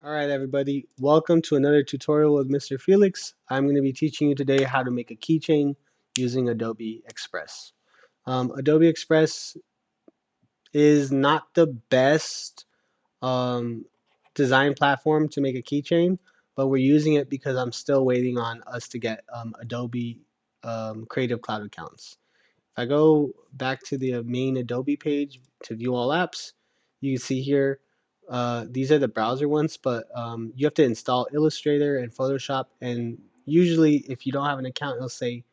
All right, everybody. Welcome to another tutorial with Mr. Felix. I'm going to be teaching you today how to make a keychain using Adobe Express. Adobe Express is not the best um, design platform to make a keychain, but we're using it because I'm still waiting on us to get Adobe Creative Cloud accounts. If I go back to the main Adobe page to view all apps, you can see here, these are the browser ones, but you have to install Illustrator and Photoshop. And usually if you don't have an account, it'll say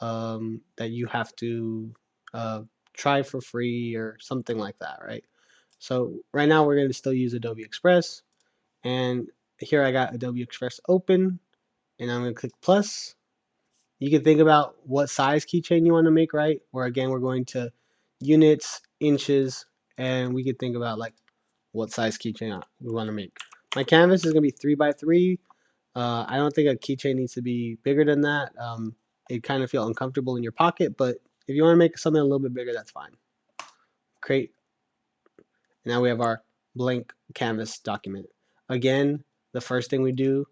that you have to uh, try for free or something like that, right? So right now we're going to still use Adobe Express. And here I got Adobe Express open, and I'm going to click plus. You can think about what size keychain you want to make, right? Or again, we're going to units, inches, and we could think about like what size keychain we want to make. My canvas is going to be 3 by 3. I don't think a keychain needs to be bigger than that. It kind of feel uncomfortable in your pocket, but if you want to make something a little bit bigger, that's fine. Create. Now we have our blank canvas document. Again, the first thing we do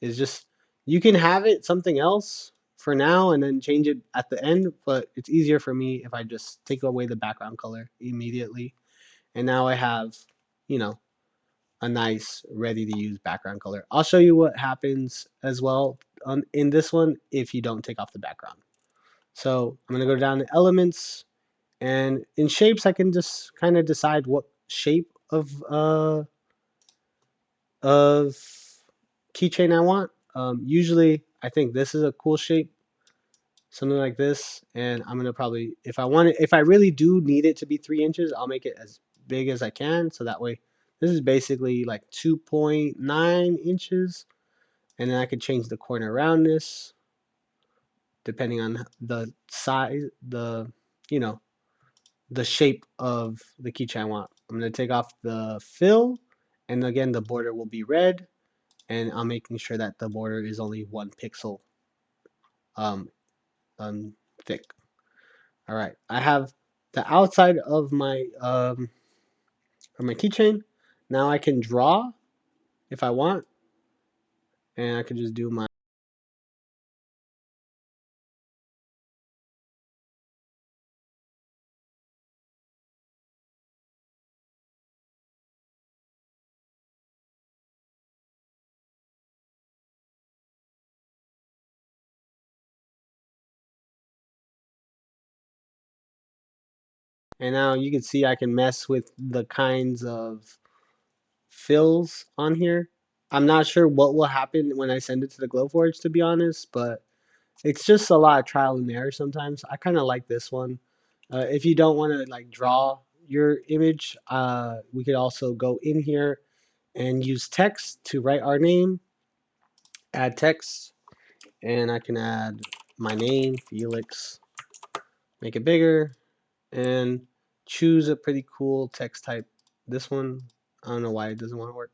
is just, you can have it something else for now and then change it at the end, but it's easier for me if I just take away the background color immediately. And now I have, you know, a nice ready to use background color. I'll show you what happens as well in this one if you don't take off the background. So I'm gonna go down to elements, and in shapes I can just kind of decide what shape of keychain I want. Usually I think this is a cool shape, something like this, and I'm gonna probably, if I really do need it to be 3 inches, I'll make it as big as I can, so that way this is basically like 2.9 inches, and then I could change the corner roundness depending on the size, you know, the shape of the keychain I want. I'm gonna take off the fill, and again the border will be red, and I'm making sure that the border is only 1 pixel um, thick. All right, I have the outside of my keychain. Now I can draw if I want, and I can just do my. And now you can see I can mess with the kinds of fills on here. I'm not sure what will happen when I send it to the Glowforge, to be honest, but it's just a lot of trial and error sometimes. I kind of like this one. If you don't want to like draw your image, we could also go in here and use text to write our name, add text, and I can add my name, Felix, make it bigger, and choose a pretty cool text type. This one, I don't know why it doesn't want to work,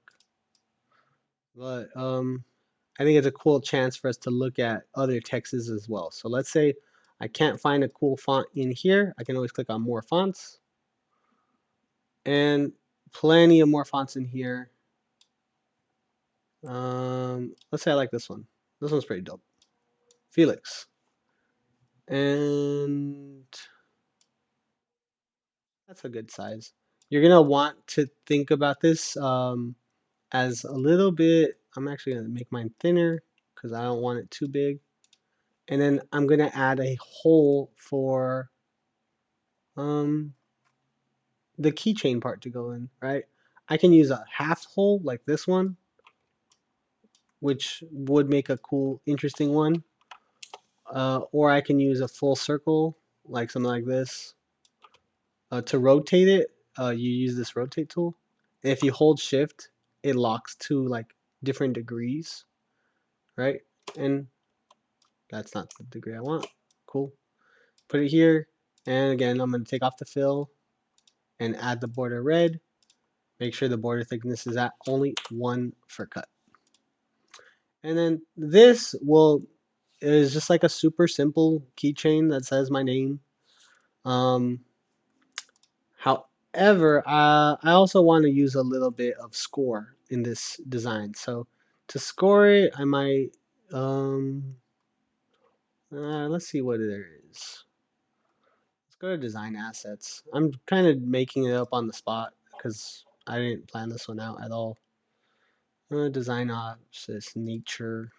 but I think it's a cool chance for us to look at other texts as well. So let's say I can't find a cool font in here. I can always click on more fonts, and plenty of more fonts in here. Let's say I like this one. This one's pretty dope. Felix. And that's a good size. You're gonna want to think about this as a little bit. I'm actually gonna make mine thinner because I don't want it too big. And then I'm gonna add a hole for um, the keychain part to go in, right? I can use a half hole like this one, which would make a cool, interesting one. Or I can use a full circle, like something like this. To rotate it, you use this rotate tool. And if you hold shift, it locks to like different degrees, right? And that's not the degree I want. Cool. Put it here. And again, I'm going to take off the fill and add the border red. Make sure the border thickness is at only 1 for cut. And then this will is just like a super simple keychain that says my name. Um, how I also want to use a little bit of score in this design. So to score it, I might, um, let's see what there is. Let's go to design assets. I'm kind of making it up on the spot because I didn't plan this one out at all. Design options, nature.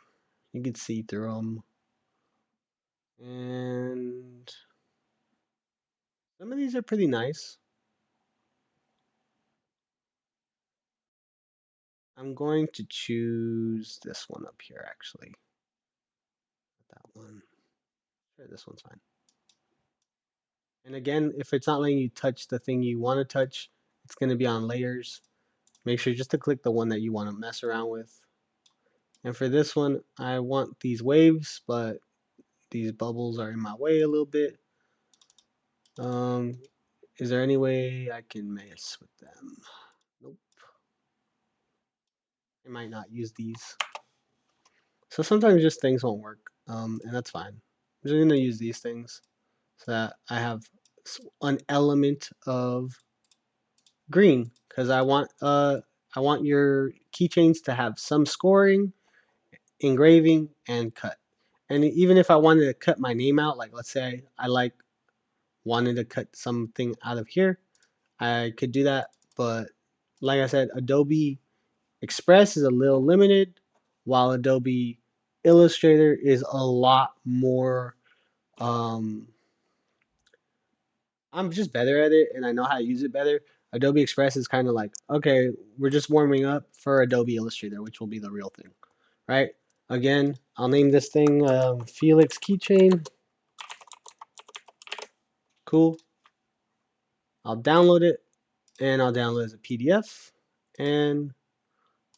You can see through them. And some of these are pretty nice. I'm going to choose this one up here, actually. That one. Sure, this one's fine. And again, if it's not letting you touch the thing you want to touch, it's going to be on layers. Make sure just to click the one that you want to mess around with. And for this one, I want these waves, but these bubbles are in my way a little bit. Um, is there any way I can mess with them? Nope. I might not use these. So sometimes just things won't work, and that's fine. I'm just gonna use these things so that I have an element of green because I want your keychains to have some scoring, engraving, and cut. And even if I wanted to cut my name out, like let's say I like wanted to cut something out of here, I could do that. But like I said, Adobe Express is a little limited, while Adobe Illustrator is a lot more. Um, I'm just better at it and I know how to use it better. Adobe Express is kind of like, okay, we're just warming up for Adobe Illustrator, which will be the real thing, right? Again, I'll name this thing Felix Keychain. Cool. I'll download it and I'll download it as a PDF and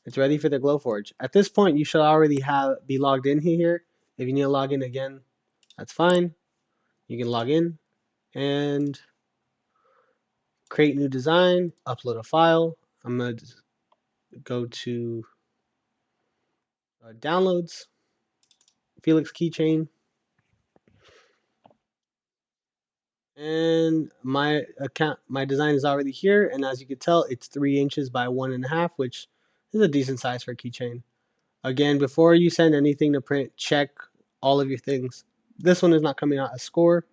it's ready for the Glowforge. At this point, you should already be logged in here. If you need to log in again, that's fine. You can log in and create new design, upload a file. I'm going to go to downloads, Felix Keychain, and my design is already here. And as you can tell, it's 3 inches by 1.5, which is a decent size for a keychain. Again, before you send anything to print, check all of your things. This one is not coming out as score,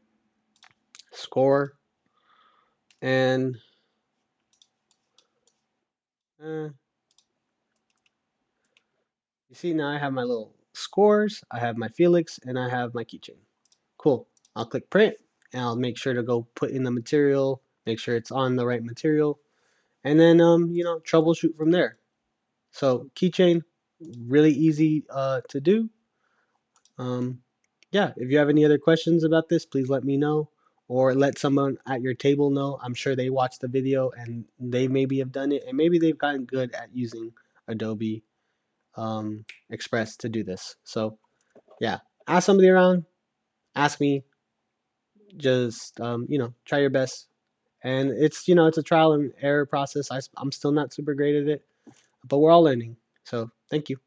and you see now I have my little scores, I have my Felix, and I have my keychain. Cool. I'll click print, and I'll make sure to go put in the material, make sure it's on the right material, and then troubleshoot from there. So keychain, really easy to do. Um, yeah, if you have any other questions about this, please let me know or let someone at your table know. I'm sure they watched the video and they maybe have done it and maybe they've gotten good at using Adobe Express to do this. So yeah, ask somebody around, ask me, just try your best. And it's a trial and error process. I'm still not super great at it, but we're all learning. So thank you.